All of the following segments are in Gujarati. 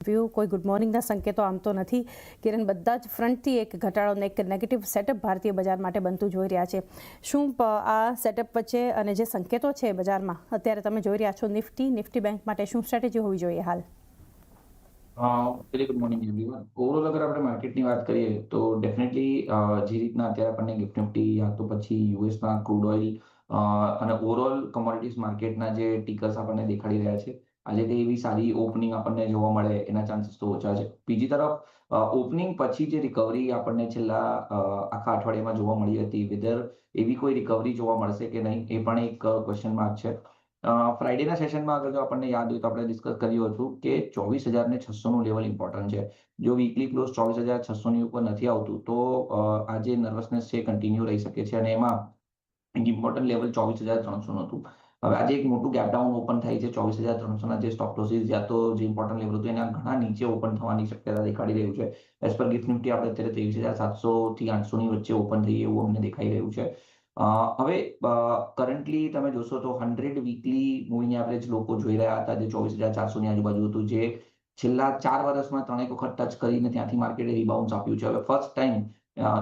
વ્યૂ કોઈ ગુડ મોર્નિંગના સંકેતો આમ તો નથી કિરણ, બધા જ ફ્રન્ટથી એક ઘટાડો એક નેગેટિવ સેટઅપ ભારતીય બજાર માટે બનતું જોઈ રહ્યા છે. શું આ સેટઅપ વચ્ચે અને જે સંકેતો છે બજારમાં અત્યારે તમે જોઈ રહ્યા છો નિફ્ટી બેંક માટે શું સ્ટ્રેટેજી હોવી જોઈએ હાલ? Very good morning everyone. Overall અગર આપણે માર્કેટની વાત કરીએ તો ડેફિનેટલી જે રીતના અત્યારે આપણને ગિફ્ટ નિફ્ટી યા તો પછી યુએસના ક્રૂડ ઓઇલ અને ઓવરઓલ કોમોડિટીઝ માર્કેટના જે ટિકર્સ આપણને દેખાડી રહ્યા છે, આજે તે એવી સારી ઓપનિંગ આપણને જોવા મળે એના ચાન્સીસ તો ઓછા છે. બીજી તરફ ઓપનિંગ પછી જે રિકવરી આપણને છેલ્લા આખા અઠવાડિયામાં જોવા મળી હતી, વેધર એવી કોઈ રિકવરી જોવા મળશે કે નહીં એ પણ એક ક્વેશ્ચન માર્ક છે. ફ્રાઇડેના સેશનમાં આગળ જો આપણને યાદ હોય તો આપણે ડિસ્કસ કર્યું હતું કે 24,600નું લેવલ ઇમ્પોર્ટન્ટ છે. જો વીકલી ક્લોઝ 24,600ની ઉપર નથી આવતું તો આ જે નર્વસનેસ છે કન્ટિન્યુ રહી શકે છે અને એમાં એક ઇમ્પોર્ટન્ટ લેવલ 24,300નું હતું. હવે આજે એક મોટું ગેપ ડાઉન ઓપન થાય છે. 24,300ના જે સ્ટોપ લોસીસ યા તો જે ઇમ્પોર્ટન્ટ લેવલ હતું એના ઘણા નીચે ઓપન થવાની શક્યતા દેખાડી રહ્યું છે. એઝ પર ગિફ્ટ નિફ્ટી આપણે અત્યારે 23,700 થી 800ની વચ્ચે ઓપન થઈ એવું અમને દેખાઈ રહ્યું છે. હવે કરન્ટલી તમે જોશો તો 100 વીકલી મૂવિંગ એવરેજ લોકો જોઈ રહ્યા હતા જે 24,400ની આજુબાજુ હતું, જે છેલ્લા 4 વર્ષમાં 3 વખત ટચ કરીને ત્યાંથી માર્કેટે રિબાઉન્ડ આપ્યું છે. હવે first time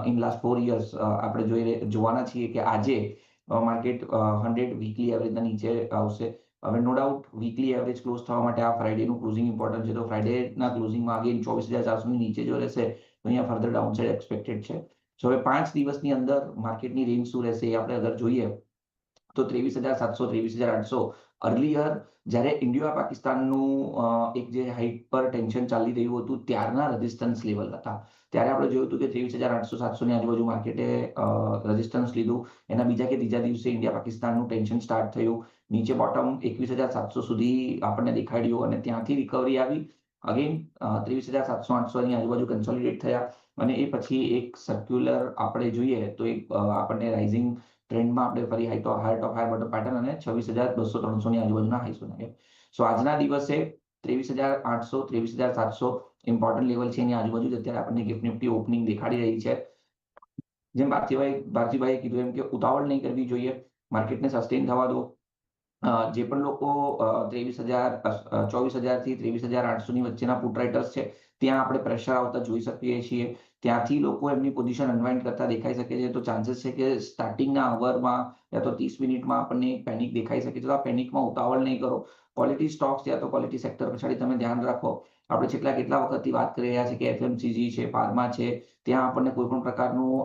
in last 4 years આપણે જોવાના છીએ કે આજે માર્કેટ 100 વીકલી એવરેજના નીચે આવશે. હવે no doubt weekly average close થવા માટે આ ફ્રાઇડેનું ક્લોઝિંગ ઇમ્પોર્ટન્ટ છે. તો ફ્રાઇડેના ક્લોઝિંગમાં અગેન 24,400ની નીચે જો રહેશે તો અહીંયા ફર્ધર ડાઉનસાઇડ એક્સપેક્ટેડ છે. સો હવે 5 દિવસની અંદર માર્કેટની રેન્જ શું રહેશે એ આપણે અગર જોઈએ તો 23,700 23,800 અર્લીયર જ્યારે ઇન્ડિયા પાકિસ્તાનનું એક જે હાઇટ પર ટેન્શન ચાલી રહ્યું હતું ત્યારના રેઝિસ્ટન્સ લેવલ હતા. ત્યારે આપણે જોયું હતું કે 23,800-700ની આજુબાજુ માર્કેટે રેઝિસ્ટન્સ લીધું. એના બીજા કે ત્રીજા દિવસે ઇન્ડિયા પાકિસ્તાનનું ટેન્શન સ્ટાર્ટ થયું. નીચે બોટમ 21,700 સુધી આપણને દેખાડ્યું અને ત્યાંથી રિકવરી આવી. અગેન 23,700-800ની આજુબાજુ કન્સોલિડેટ થયા અને એ પછી એક સર્ક્યુલર આપણે જોઈએ તો એક આપણને રાઇઝિંગ ટ્રેન્ડમાં આપણે ફરી હાઈ ટોપ હાયર બોટમ પેટર્ન અને 26,200-300ની આજુબાજુના હાઈ સુધી. સો આજના દિવસે 23,800 23,700 ઇમ્પોર્ટન્ટ લેવલ છે એની આજુબાજુ અત્યારે આપણને ગિફ્ટ નિફ્ટી ઓપનિંગ દેખાડી રહી છે. જેમ ભારતીભાઈએ કીધું એમ કે ઉતાવળ નહીં કરવી જોઈએ, માર્કેટને સસ્ટેન થવા દો. જે પણ લોકો 24,000 થી 23,800ની વચ્ચેના પુટ રાઇટર્સ છે ત્યાં આપણે પ્રેશર આવતા જોઈ શકીએ છીએ. ત્યાંથી લોકો એમની પોઝિશન અનવાઇન્ડ કરતા દેખાઈ શકે છે. તો ચાન્સીસ છે કે સ્ટાર્ટિંગના અવરમાં યા તો 30 મિનિટમાં આપણને એક પેનિક દેખાઈ શકે છે. તો આ પેનિકમાં ઉતાવળ નહીં કરો. ક્વોલિટી સ્ટોક્સ યા તો ક્વોલિટી સેક્ટર પછાડી તમે ધ્યાન રાખો. આપણે કેટલા વખતથી વાત કરી રહ્યા છીએ કે એફએમસીજી છે, ફાર્મા છે, ત્યાં આપણને કોઈ પણ પ્રકારનું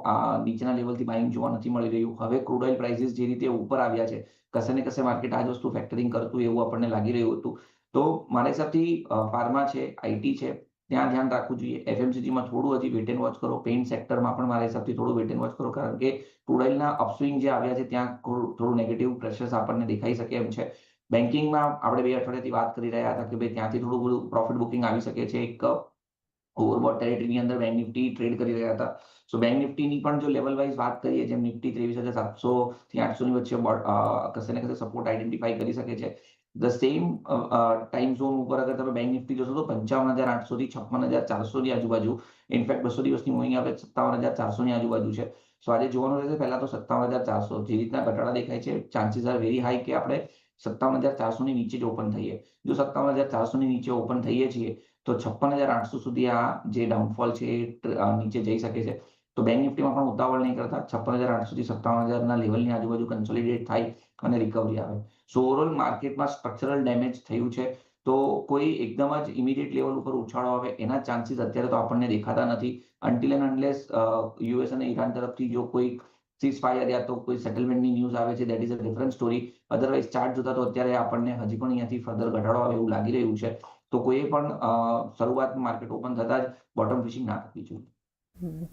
નીચેના લેવલથી બાઇંગ જોવા નથી મળી રહ્યું. હવે ક્રૂડ ઓઇલ પ્રાઇસીસ જે રીતે ઉપર આવ્યા છે, કશે ને કશે માર્કેટ આ જ વસ્તુ ફેક્ટરિંગ કરતું એવું આપણને લાગી રહ્યું હતું. તો મારા હિસાબથી ફાર્મા છે, આઈટી છે, ત્યાં ધ્યાન રાખવું જોઈએ. એફએમસીજીમાં થોડું હજી વેટ એન્ડ વોચ કરો. પેઇન્ટ સેક્ટરમાં પણ મારા હિસાબથી થોડું વેટ એન્ડ વોચ કરો, કારણ કે ક્રૂડ ઓઇલના અપસ્વિંગ જે આવ્યા છે ત્યાં થોડું નેગેટિવ પ્રેશર્સ આપણને દેખાઈ શકે એમ છે. બેન્કિંગમાં આપણે 2 અઠવાડિયાથી વાત કરી રહ્યા હતા કે ભાઈ ત્યાંથી થોડું બધું પ્રોફિટ બુકિંગ આવી શકે છે. એક ઓવરબોટ ટેરિટરીની અંદર બેંક નિફ્ટી ટ્રેડ કરી રહ્યા હતા. સો બેંક નિફ્ટીની પણ જો લેવલ વાઇઝ વાત કરીએ, જેમ નિફ્ટી 23,700 થી 800ની વચ્ચે કશે ને કશે સપોર્ટ આઈડેન્ટિફાઈ કરી શકે છે. ધ સેમ ટાઈમ ઝોન ઉપર અગર તમે બેંક નિફ્ટી જોશો તો 55,800 થી 56,400ની આજુબાજુ, ઇનફેક્ટ 200 દિવસની મૂવિંગ એવરેજ 57,400ની આજુબાજુ છે. સો આજે જોવાનું રહેશે પહેલા તો 57,400 જે રીતના ઘટાડા દેખાય છે, ચાન્સીસ આર વેરી હાઈ કે આપણે 57,400ની નીચે જ ઓપન થઈએ. જો 57,400ની નીચે ઓપન થઈએ છીએ તો 56,800 સુધી આ જે ડાઉનફોલ છે એ નીચે જઈ શકે છે. તો બેંક નિફ્ટીમાં પણ ઉતાવળ નહીં કરતા. 56,800 થી 57,000ના લેવલની આજુબાજુ કન્સોલિડેટ થાય અને રિકવરી આવે. સો ઓવરઓલ માર્કેટમાં સ્ટ્રક્ચરલ ડેમેજ થયું છે. તો કોઈ એકદમ જ ઇમિડિયેટ લેવલ ઉપર ઉછાળો આવે એના ચાન્સીસ અત્યારે તો આપણને દેખાતા નથી. અનટિલ એન્ડ અનલેસ યુએસ અને ઈરાન તરફથી જો કોઈ સીઝફાયર યા તો કોઈ સેટલમેન્ટની ન્યૂઝ આવે છે, that is a different story. Otherwise chart જોતા તો અત્યારે આપણને હજી પણ અહીંયાથી ફર્ધર ઘટાડો આવે એવું લાગી રહ્યું છે. તો કોઈએ પણ શરૂઆતમાં માર્કેટ ઓપન થતા જ બોટમ ફિશિંગ ના કરવી જોઈએ.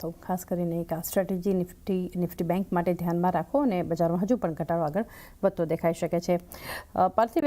તો ખાસ કરીને એક આ સ્ટ્રેટેજી નિફ્ટી બેંક માટે ધ્યાનમાં રાખો અને બજારમાં હજુ પણ ઘટાડો આગળ વધતો દેખાઈ શકે છે. પાર્થિવ,